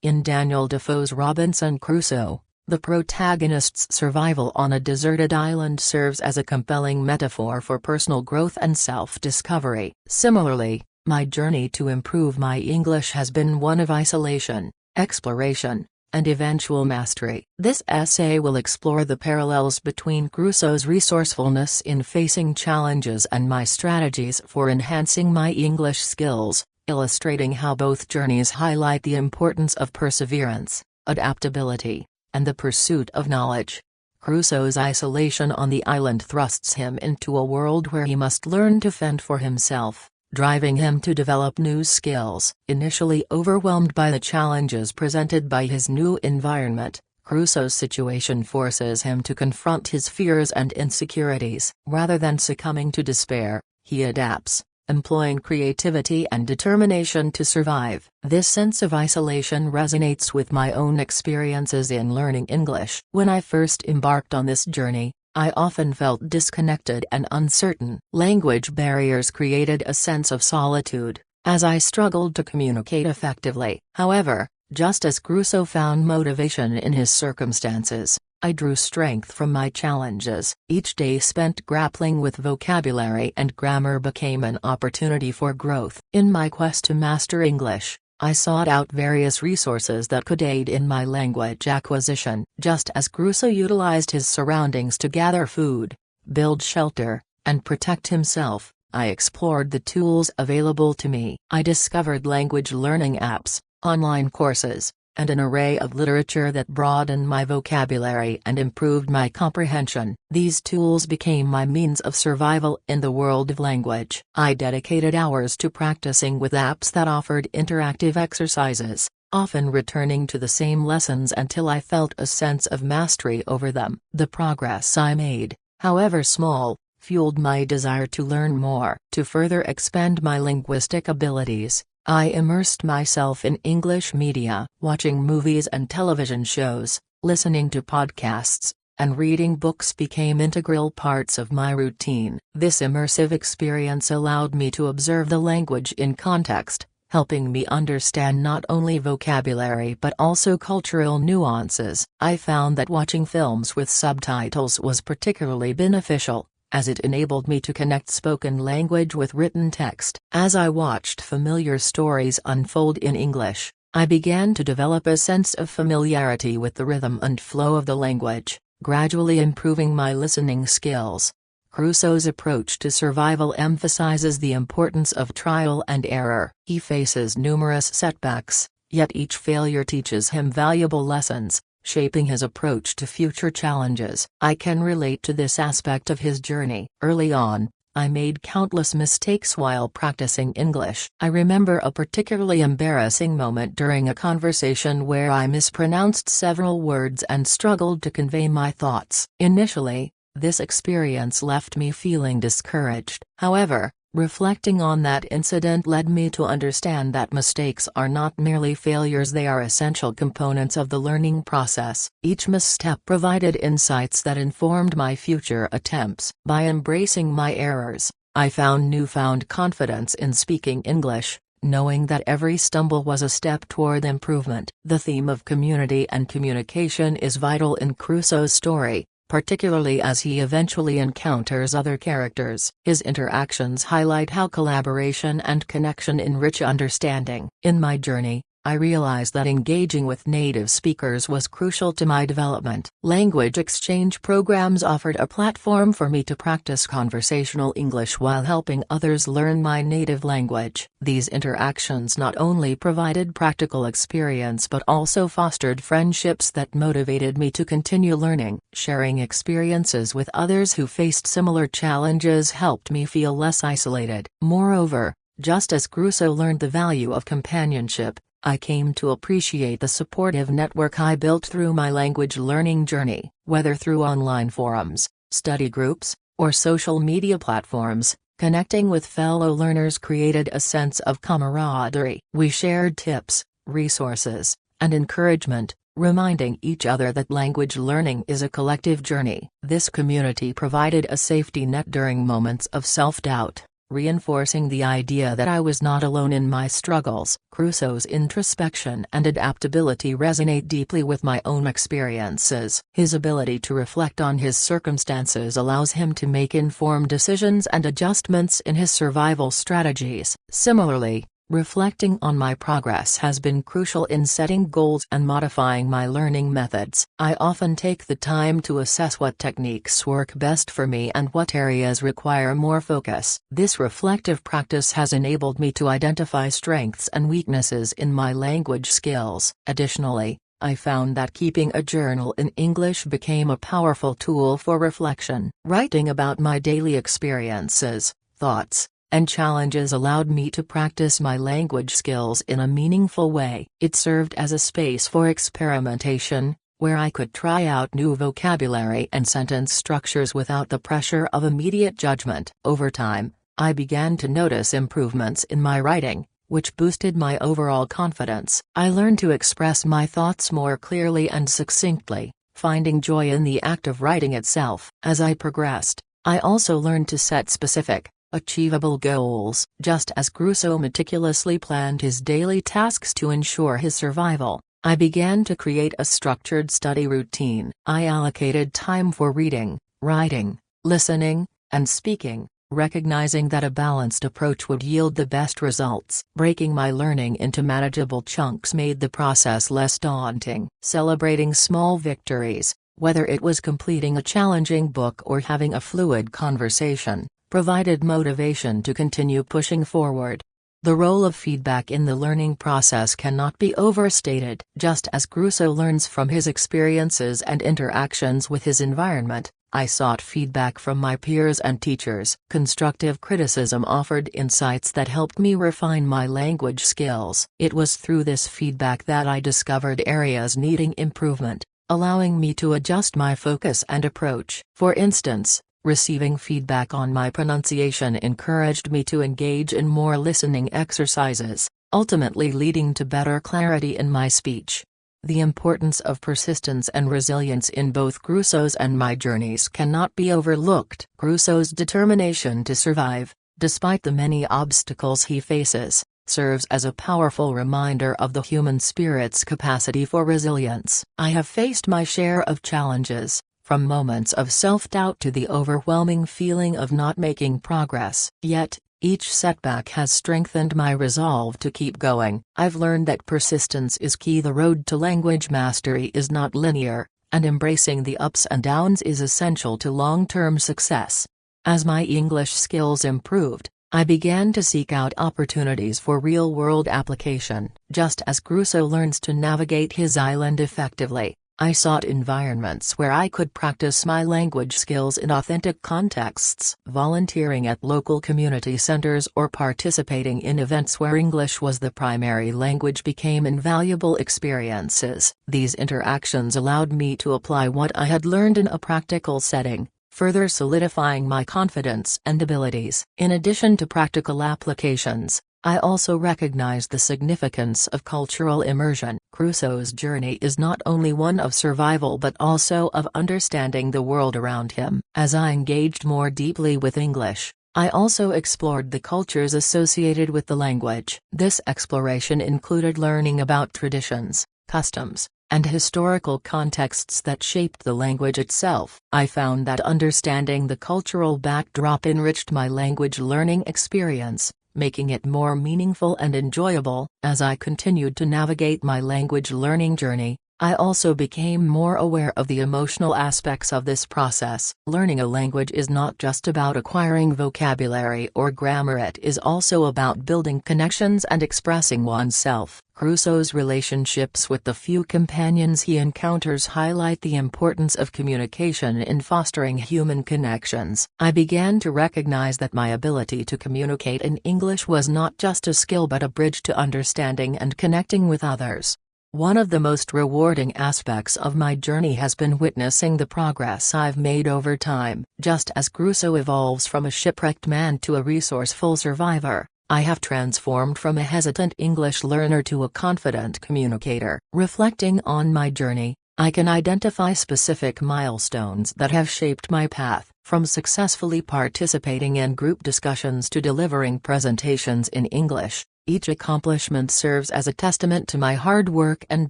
In Daniel Defoe's Robinson Crusoe, the protagonist's survival on a deserted island serves as a compelling metaphor for personal growth and self-discovery. Similarly, my journey to improve my English has been one of isolation, exploration, and eventual mastery. This essay will explore the parallels between Crusoe's resourcefulness in facing challenges and my strategies for enhancing my English skills, illustrating how both journeys highlight the importance of perseverance, adaptability, and the pursuit of knowledge. Crusoe's isolation on the island thrusts him into a world where he must learn to fend for himself, driving him to develop new skills. Initially overwhelmed by the challenges presented by his new environment, Crusoe's situation forces him to confront his fears and insecurities. Rather than succumbing to despair, he adapts, employing creativity and determination to survive. This sense of isolation resonates with my own experiences in learning English. When I first embarked on this journey, I often felt disconnected and uncertain. Language barriers created a sense of solitude, as I struggled to communicate effectively. However, just as Crusoe found motivation in his circumstances, I drew strength from my challenges. Each day spent grappling with vocabulary and grammar became an opportunity for growth. In my quest to master English, I sought out various resources that could aid in my language acquisition. Just as Crusoe utilized his surroundings to gather food, build shelter, and protect himself, I explored the tools available to me. I discovered language learning apps, online courses, and an array of literature that broadened my vocabulary and improved my comprehension. These tools became my means of survival in the world of language. I dedicated hours to practicing with apps that offered interactive exercises, often returning to the same lessons until I felt a sense of mastery over them. The progress I made, however small, fueled my desire to learn more. To further expand my linguistic abilities, I immersed myself in English media. Watching movies and television shows, listening to podcasts, and reading books became integral parts of my routine. This immersive experience allowed me to observe the language in context, helping me understand not only vocabulary but also cultural nuances. I found that watching films with subtitles was particularly beneficial, as it enabled me to connect spoken language with written text. As I watched familiar stories unfold in English, I began to develop a sense of familiarity with the rhythm and flow of the language, gradually improving my listening skills. Crusoe's approach to survival emphasizes the importance of trial and error. He faces numerous setbacks, yet each failure teaches him valuable lessons, shaping his approach to future challenges. I can relate to this aspect of his journey. Early on, I made countless mistakes while practicing English. I remember a particularly embarrassing moment during a conversation where I mispronounced several words and struggled to convey my thoughts. Initially, this experience left me feeling discouraged. However, reflecting on that incident led me to understand that mistakes are not merely failures, they are essential components of the learning process. Each misstep provided insights that informed my future attempts. By embracing my errors, I found newfound confidence in speaking English, knowing that every stumble was a step toward improvement. The theme of community and communication is vital in Crusoe's story, particularly as he eventually encounters other characters. His interactions highlight how collaboration and connection enrich understanding. In my journey, I realized that engaging with native speakers was crucial to my development. Language exchange programs offered a platform for me to practice conversational English while helping others learn my native language. These interactions not only provided practical experience but also fostered friendships that motivated me to continue learning. Sharing experiences with others who faced similar challenges helped me feel less isolated. Moreover, just as Crusoe learned the value of companionship, I came to appreciate the supportive network I built through my language learning journey. Whether through online forums, study groups, or social media platforms, connecting with fellow learners created a sense of camaraderie. We shared tips, resources, and encouragement, reminding each other that language learning is a collective journey. This community provided a safety net during moments of self-doubt, reinforcing the idea that I was not alone in my struggles. Crusoe's introspection and adaptability resonate deeply with my own experiences. His ability to reflect on his circumstances allows him to make informed decisions and adjustments in his survival strategies. Similarly, reflecting on my progress has been crucial in setting goals and modifying my learning methods. I often take the time to assess what techniques work best for me and what areas require more focus. This reflective practice has enabled me to identify strengths and weaknesses in my language skills. Additionally, I found that keeping a journal in English became a powerful tool for reflection. Writing about my daily experiences, thoughts, and challenges allowed me to practice my language skills in a meaningful way. It served as a space for experimentation, where I could try out new vocabulary and sentence structures without the pressure of immediate judgment. Over time, I began to notice improvements in my writing, which boosted my overall confidence. I learned to express my thoughts more clearly and succinctly, finding joy in the act of writing itself. As I progressed, I also learned to set specific, achievable goals. Just as Crusoe meticulously planned his daily tasks to ensure his survival, I began to create a structured study routine. I allocated time for reading, writing, listening, and speaking, recognizing that a balanced approach would yield the best results. Breaking my learning into manageable chunks made the process less daunting. Celebrating small victories, whether it was completing a challenging book or having a fluid conversation, provided motivation to continue pushing forward. The role of feedback in the learning process cannot be overstated. Just as Crusoe learns from his experiences and interactions with his environment, I sought feedback from my peers and teachers. Constructive criticism offered insights that helped me refine my language skills. It was through this feedback that I discovered areas needing improvement, allowing me to adjust my focus and approach. For instance, receiving feedback on my pronunciation encouraged me to engage in more listening exercises, ultimately leading to better clarity in my speech. The importance of persistence and resilience in both Crusoe's and my journeys cannot be overlooked. Crusoe's determination to survive, despite the many obstacles he faces, serves as a powerful reminder of the human spirit's capacity for resilience. I have faced my share of challenges, from moments of self-doubt to the overwhelming feeling of not making progress. Yet, each setback has strengthened my resolve to keep going. I've learned that persistence is key. The road to language mastery is not linear, and embracing the ups and downs is essential to long-term success. As my English skills improved, I began to seek out opportunities for real-world application. Just as Crusoe learns to navigate his island effectively, I sought environments where I could practice my language skills in authentic contexts. Volunteering at local community centers or participating in events where English was the primary language became invaluable experiences. These interactions allowed me to apply what I had learned in a practical setting, further solidifying my confidence and abilities. In addition to practical applications, I also recognize the significance of cultural immersion. Crusoe's journey is not only one of survival but also of understanding the world around him. As I engaged more deeply with English, I also explored the cultures associated with the language. This exploration included learning about traditions, customs, and historical contexts that shaped the language itself. I found that understanding the cultural backdrop enriched my language learning experience, making it more meaningful and enjoyable. As I continued to navigate my language learning journey, I also became more aware of the emotional aspects of this process. Learning a language is not just about acquiring vocabulary or grammar, it is also about building connections and expressing oneself. Crusoe's relationships with the few companions he encounters highlight the importance of communication in fostering human connections. I began to recognize that my ability to communicate in English was not just a skill but a bridge to understanding and connecting with others. One of the most rewarding aspects of my journey has been witnessing the progress I've made over time. Just as Crusoe evolves from a shipwrecked man to a resourceful survivor, I have transformed from a hesitant English learner to a confident communicator. Reflecting on my journey, I can identify specific milestones that have shaped my path. From successfully participating in group discussions to delivering presentations in English, each accomplishment serves as a testament to my hard work and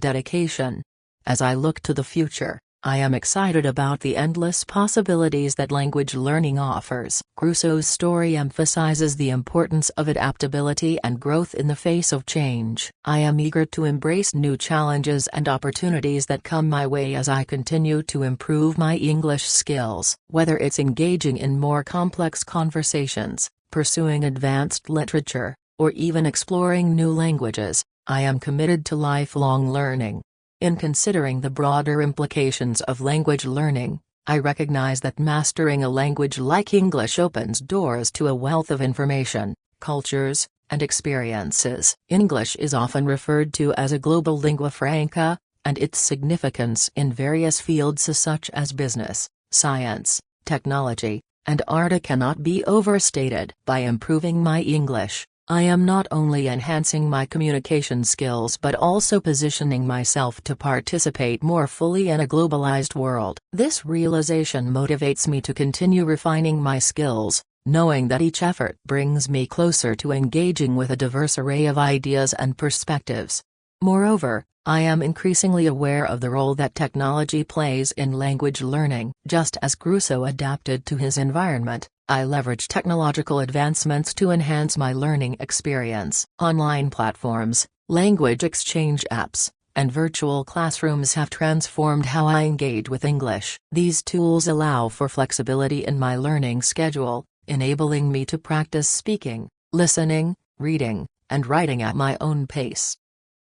dedication. As I look to the future, I am excited about the endless possibilities that language learning offers. Crusoe's story emphasizes the importance of adaptability and growth in the face of change. I am eager to embrace new challenges and opportunities that come my way as I continue to improve my English skills. Whether it's engaging in more complex conversations, pursuing advanced literature, or even exploring new languages, I am committed to lifelong learning. In considering the broader implications of language learning, I recognize that mastering a language like English opens doors to a wealth of information, cultures, and experiences. English is often referred to as a global lingua franca, and its significance in various fields such as business, science, technology, and art cannot be overstated. By improving my English, I am not only enhancing my communication skills but also positioning myself to participate more fully in a globalized world. This realization motivates me to continue refining my skills, knowing that each effort brings me closer to engaging with a diverse array of ideas and perspectives. Moreover, I am increasingly aware of the role that technology plays in language learning. Just as Crusoe adapted to his environment, I leverage technological advancements to enhance my learning experience. Online platforms, language exchange apps, and virtual classrooms have transformed how I engage with English. These tools allow for flexibility in my learning schedule, enabling me to practice speaking, listening, reading, and writing at my own pace.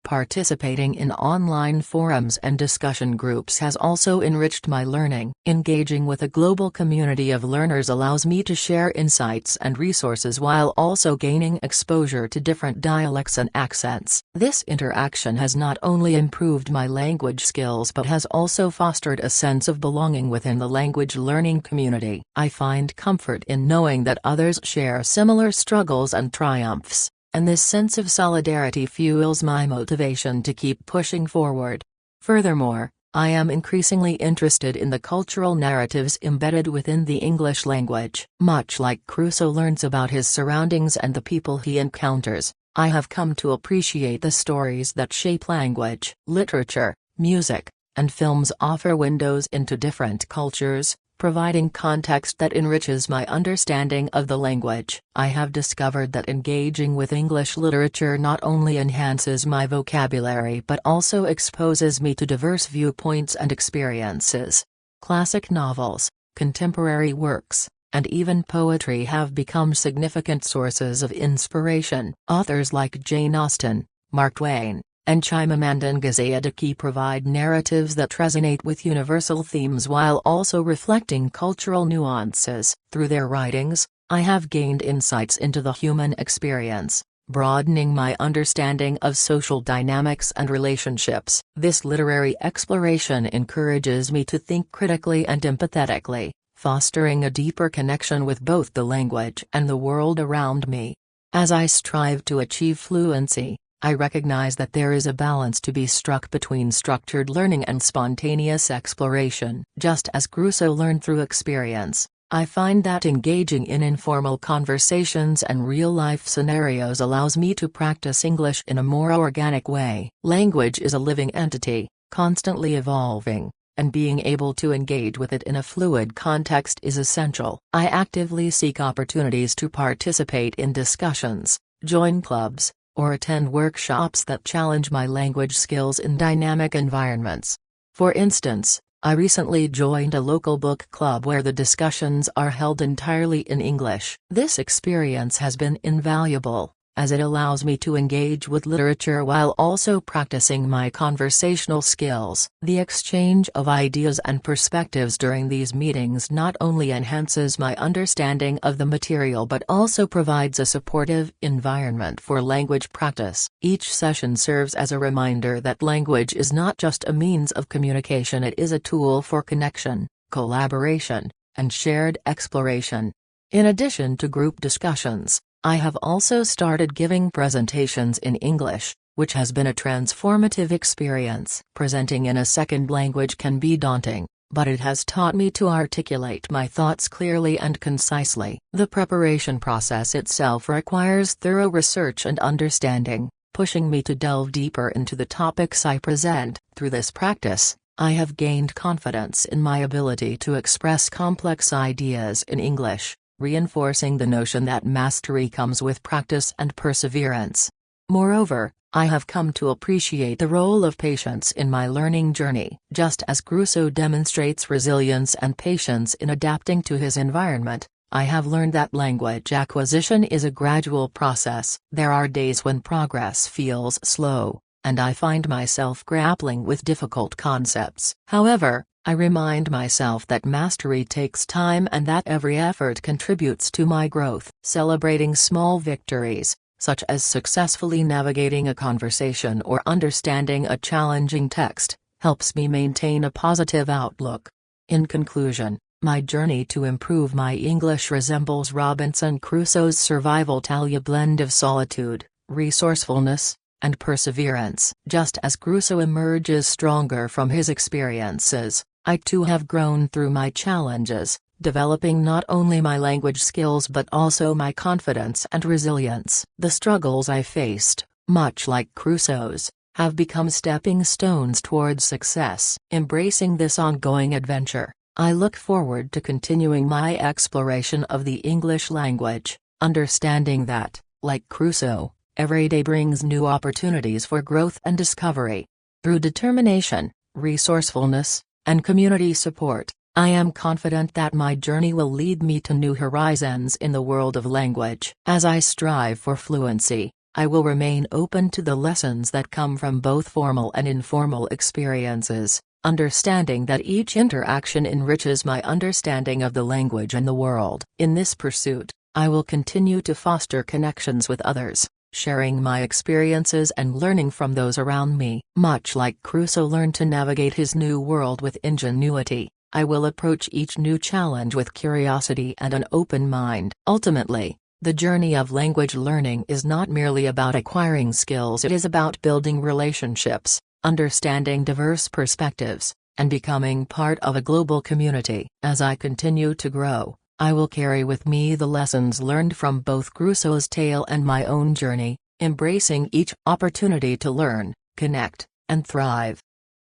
Participating in online forums and discussion groups has also enriched my learning. Engaging with a global community of learners allows me to share insights and resources while also gaining exposure to different dialects and accents. This interaction has not only improved my language skills but has also fostered a sense of belonging within the language learning community. I find comfort in knowing that others share similar struggles and triumphs, and this sense of solidarity fuels my motivation to keep pushing forward. Furthermore, I am increasingly interested in the cultural narratives embedded within the English language. Much like Crusoe learns about his surroundings and the people he encounters, I have come to appreciate the stories that shape language. Literature, music, and films offer windows into different cultures, providing context that enriches my understanding of the language. I have discovered that engaging with English literature not only enhances my vocabulary but also exposes me to diverse viewpoints and experiences. Classic novels, contemporary works, and even poetry have become significant sources of inspiration. Authors like Jane Austen, Mark Twain, and Chimamanda Ngozi Adichie provide narratives that resonate with universal themes while also reflecting cultural nuances. Through their writings, I have gained insights into the human experience, broadening my understanding of social dynamics and relationships. This literary exploration encourages me to think critically and empathetically, fostering a deeper connection with both the language and the world around me. As I strive to achieve fluency, I recognize that there is a balance to be struck between structured learning and spontaneous exploration. Just as Crusoe learned through experience, I find that engaging in informal conversations and real-life scenarios allows me to practice English in a more organic way. Language is a living entity, constantly evolving, and being able to engage with it in a fluid context is essential. I actively seek opportunities to participate in discussions, join clubs, or attend workshops that challenge my language skills in dynamic environments. For instance, I recently joined a local book club where the discussions are held entirely in English. This experience has been invaluable, as it allows me to engage with literature while also practicing my conversational skills. The exchange of ideas and perspectives during these meetings not only enhances my understanding of the material but also provides a supportive environment for language practice. Each session serves as a reminder that language is not just a means of communication, it is a tool for connection, collaboration, and shared exploration. In addition to group discussions, I have also started giving presentations in English, which has been a transformative experience. Presenting in a second language can be daunting, but it has taught me to articulate my thoughts clearly and concisely. The preparation process itself requires thorough research and understanding, pushing me to delve deeper into the topics I present. Through this practice, I have gained confidence in my ability to express complex ideas in English, reinforcing the notion that mastery comes with practice and perseverance. Moreover, I have come to appreciate the role of patience in my learning journey. Just as Crusoe demonstrates resilience and patience in adapting to his environment, I have learned that language acquisition is a gradual process. There are days when progress feels slow, and I find myself grappling with difficult concepts. However, I remind myself that mastery takes time and that every effort contributes to my growth. Celebrating small victories, such as successfully navigating a conversation or understanding a challenging text, helps me maintain a positive outlook. In conclusion, my journey to improve my English resembles Robinson Crusoe's survival tale, a blend of solitude, resourcefulness, and perseverance. Just as Crusoe emerges stronger from his experiences, I too have grown through my challenges, developing not only my language skills but also my confidence and resilience. The struggles I faced, much like Crusoe's, have become stepping stones towards success. Embracing this ongoing adventure, I look forward to continuing my exploration of the English language, understanding that, like Crusoe, every day brings new opportunities for growth and discovery. Through determination, resourcefulness, and community support, I am confident that my journey will lead me to new horizons in the world of language. As I strive for fluency, I will remain open to the lessons that come from both formal and informal experiences, understanding that each interaction enriches my understanding of the language and the world. In this pursuit, I will continue to foster connections with others, sharing my experiences and learning from those around me. Much like Crusoe learned to navigate his new world with ingenuity, I will approach each new challenge with curiosity and an open mind. Ultimately, the journey of language learning is not merely about acquiring skills, it is about building relationships, understanding diverse perspectives, and becoming part of a global community. As I continue to grow, I will carry with me the lessons learned from both Crusoe's tale and my own journey, embracing each opportunity to learn, connect, and thrive.